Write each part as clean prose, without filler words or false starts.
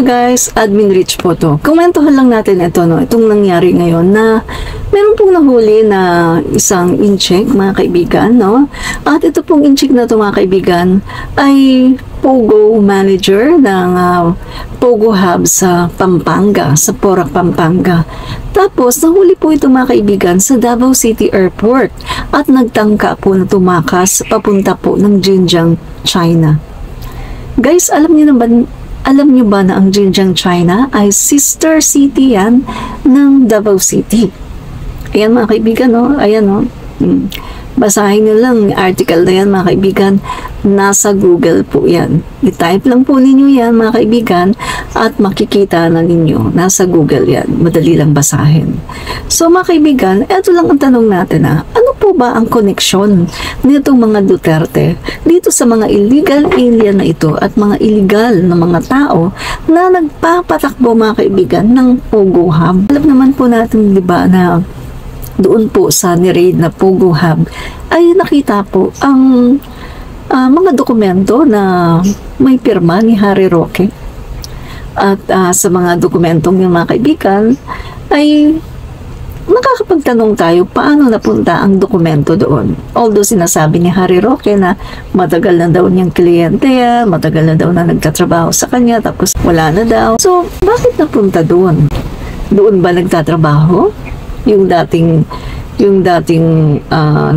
Guys, Admin Rich po to. Komentuhan lang natin ito, no? Itong nangyari ngayon na meron pong nahuli na isang incheck, mga kaibigan, no? At ito pong incheck na ito, mga kaibigan, ay Pogo manager ng Pogo Hub sa Pampanga, sa Porac, Pampanga. Tapos, nahuli po ito, mga kaibigan, sa Davao City Airport at nagtangka po na tumakas papunta po ng Xinjiang, China. Guys, alam niyo ba na ang Xinjiang, China ay sister city yan ng Davao City? Ayan, mga kaibigan, no? Ayan, no? Basahin niyo lang article na yan, mga kaibigan. Nasa Google po yan. I-type lang po ninyo yan, mga kaibigan, at makikita na ninyo. Nasa Google yan. Madali lang basahin. So, mga kaibigan, eto lang ang tanong natin, ano po ba ang koneksyon nitong mga Duterte dito sa mga illegal alien na ito at mga illegal na mga tao na nagpapatakbo, mga kaibigan, ng Pogo Hub? Alam naman po natin, di ba, na doon po sa ni-raid na Pogo Hub ay nakita po ang mga dokumento na may pirma ni Harry Roque. At sa mga dokumentong yung, mga kaibigan, ay nakakapagtanong tayo paano napunta ang dokumento doon. Although sinasabi ni Harry Roque na matagal na daw niyang kliyente yan, matagal na daw na nagtatrabaho sa kanya, tapos wala na daw. So, bakit napunta doon? Doon ba nagtatrabaho yung dating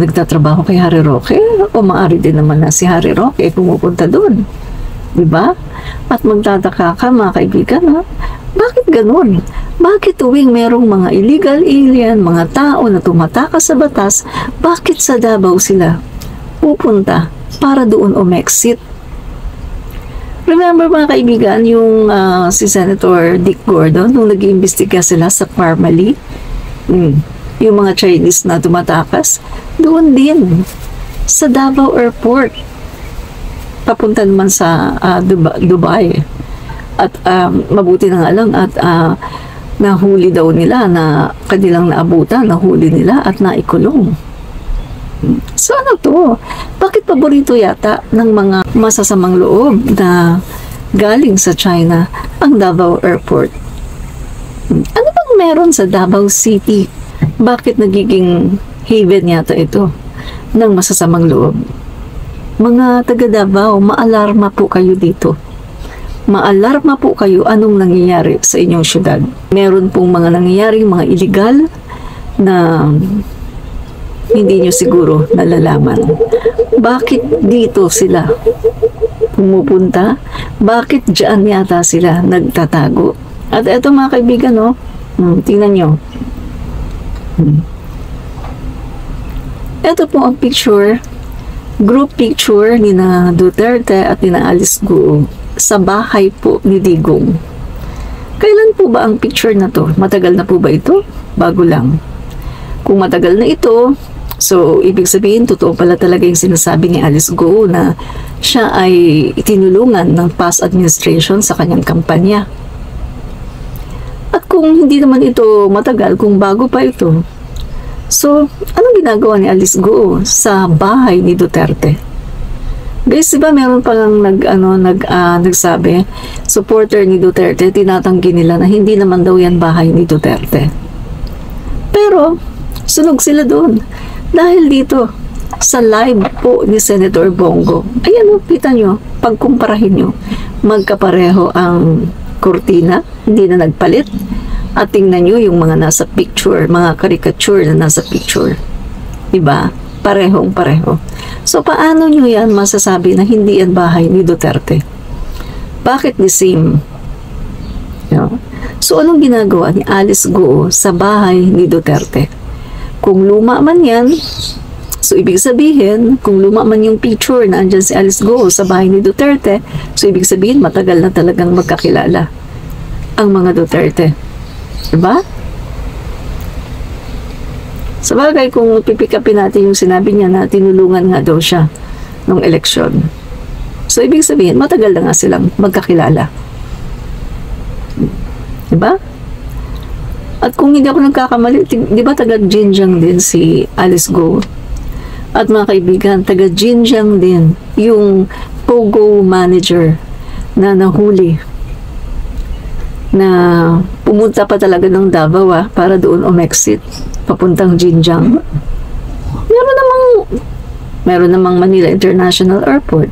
nagtatrabaho kay Harry Roque? O maaari din naman na si Harry Roque ay pumupunta doon, diba? At magtataka ka, mga kaibigan, bakit ganun? Bakit tuwing merong mga illegal alien, mga tao na tumatakas sa batas, bakit sa Davao sila pupunta para doon umexit? Remember, mga kaibigan, yung si Senator Dick Gordon nung nag-iimbestiga sila sa Parmali, yung mga Chinese na tumatakas, doon din sa Davao Airport, papunta naman sa Dubai. At mabuti na nga lang at nahuli daw nila, na kanilang naabutan, nahuli nila at naikulong. So ano to? Bakit paborito yata ng mga masasamang loob na galing sa China ang Davao Airport? Ano bang meron sa Davao City? Bakit nagiging haven yata ito ng masasamang loob? Mga taga Davao, maalarma po kayo dito. Maalarma po kayo anong nangyayari sa inyong syudad. Meron pong mga nangyayari, mga illegal na hindi nyo siguro nalalaman. Bakit dito sila pumupunta? Bakit dyan yata sila nagtatago? At eto, mga kaibigan, tingnan nyo. Ito po ang picture, group picture ni na Duterte at ni na Alice Guo sa bahay po ni Digong. Kailan po ba ang picture na to? Matagal na po ba ito? Bago lang. Kung matagal na ito, so ibig sabihin, totoo pala talaga yung sinasabi ni Alice Guo na siya ay itinulungan ng past administration sa kanyang kampanya. At kung hindi naman ito matagal, kung bago pa ito, so anong ginagawa ni Alice Guo sa bahay ni Duterte? Guys, diba meron palang nagsabi, supporter ni Duterte, tinatanggi nila na hindi naman daw yan bahay ni Duterte. Pero sunog sila doon dahil dito sa live po ni Senator Bongo. Ayan, kita nyo, pagkumparahin nyo, magkapareho ang kurtina, hindi na nagpalit. At tingnan nyo yung mga nasa picture, mga caricature na nasa picture. Diba? Parehong pareho. So, paano nyo yan masasabi na hindi yan bahay ni Duterte? Bakit the same? So, anong ginagawa ni Alice Guo sa bahay ni Duterte? Kung luma man yan, so ibig sabihin, kung luma man yung picture na andyan si Alice Guo sa bahay ni Duterte, so ibig sabihin, matagal na talagang magkakilala ang mga Duterte. Diba? Sa bagay, kung pipikapin natin yung sinabi niya na tinulungan nga daw siya nung eleksyon. So, ibig sabihin, matagal na nga silang magkakilala. Diba? At kung hindi ako nagkakamali, di ba taga Xinjiang din si Alice Guo? At mga kaibigan, taga Xinjiang din yung Pogo manager na nahuli na pumunta pa talaga ng Davao para doon umexit papuntang Jinjiang. Meron namang Manila International Airport.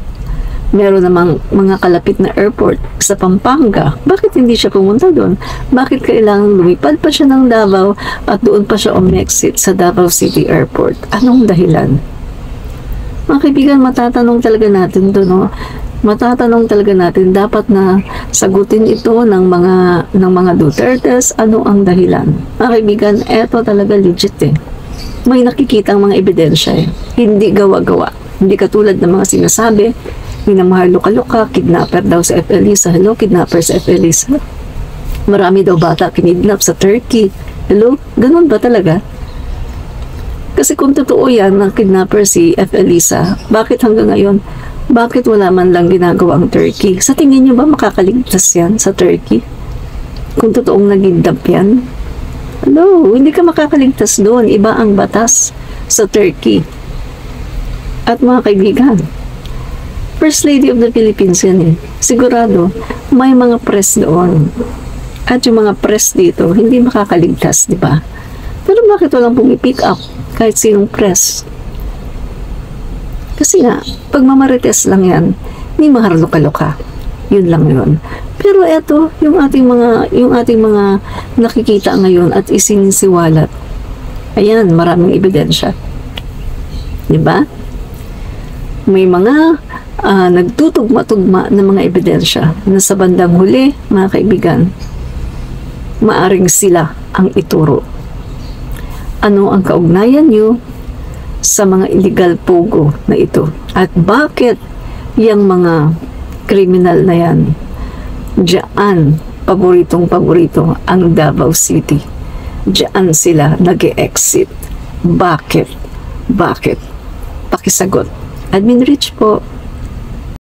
Meron namang mga kalapit na airport sa Pampanga. Bakit hindi siya pumunta doon? Bakit kailangan lumipad pa siya ng Davao at doon pa siya umexit sa Davao City Airport? Anong dahilan? Mga kaibigan, matatanong talaga natin doon, no? Matatanong talaga natin, dapat na sagutin ito ng mga Dutertes, ano ang dahilan. Mga kaibigan, eto talaga legit may nakikitang mga ebidensya hindi gawa-gawa, hindi katulad ng mga sinasabi minamahal luka-luka, kidnapper daw sa F. Elisa. Hello, kidnapper sa F. Elisa. Marami daw bata kinidnap sa Turkey. Hello, ganun ba talaga? Kasi kung totoo yan ng kidnapper si F. Elisa, bakit hanggang ngayon bakit wala man lang ginagawa ang Turkey? Sa tingin nyo ba makakaligtas yan sa Turkey? Kung totoong nagindap yan? Hello, hindi ka makakaligtas doon. Iba ang batas sa Turkey. At mga kaibigan, First Lady of the Philippines yan Sigurado, may mga press doon. At yung mga press dito, hindi makakaligtas, di ba? Pero bakit walang pumipick up kahit sinong press? Kasi nga, pagmamarites lang yan, ni maharluka-luka. Yun lang yun. Pero eto, yung ating mga nakikita ngayon at isinisiwalat. Ayan, maraming ebidensya. Diba? May mga nagtutugma-tugma ng mga ebidensya na sa bandang huli, mga kaibigan, maaring sila ang ituro. Ano ang kaugnayan nyo sa mga illegal pogo na ito? At bakit yung mga kriminal na yan diyan paboritong-paborito ang Davao City? Diyan sila nag-e-exit. Bakit? Pakisagot. Admin Rich po.